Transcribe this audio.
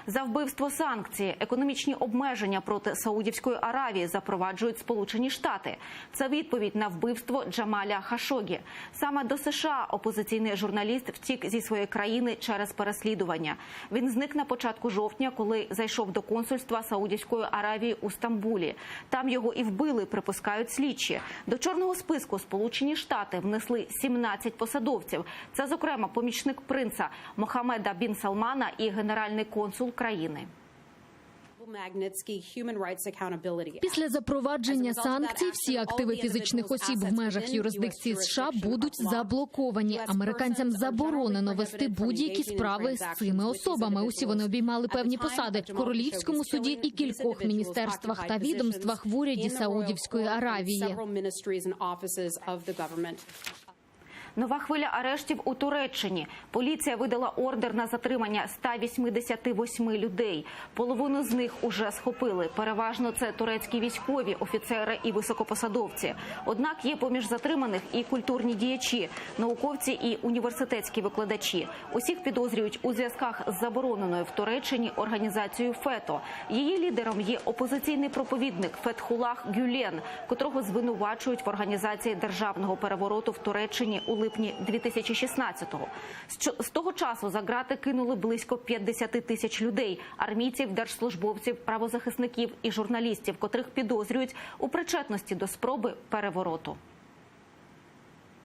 За вбивство санкції, економічні обмеження проти Саудівської Аравії запроваджують Сполучені Штати. Це відповідь на вбивство Джамаля Хашогі. Саме до США опозиційний журналіст втік зі своєї країни через переслідування. Він зник на початку жовтня, коли зайшов до консульства Саудівської Аравії у Стамбулі. Там його і вбили, припускають слідчі. До чорного списку Сполучені Штати внесли 17 посадовців. Це, зокрема, помічник принца Мохаммеда бін Салмана і генеральний консул країни. Після запровадження санкцій всі активи фізичних осіб в межах юрисдикції США будуть заблоковані. Американцям заборонено вести будь-які справи з цими особами. Усі вони обіймали певні посади в королівському суді і кількох міністерствах та відомствах в уряді Саудівської Аравії. Нова хвиля арештів у Туреччині. Поліція видала ордер на затримання 188 людей. Половину з них уже схопили. Переважно це турецькі військові, офіцери і високопосадовці. Однак є поміж затриманих і культурні діячі, науковці і університетські викладачі. Усіх підозрюють у зв'язках з забороненою в Туреччині організацією ФЕТО. Її лідером є опозиційний проповідник Фетхуллах Гюлен, котрого звинувачують в організації державного перевороту в Туреччині у липні 2016-го. З того часу за ґрати кинули близько 50 тисяч людей – армійців, держслужбовців, правозахисників і журналістів, котрих підозрюють у причетності до спроби перевороту.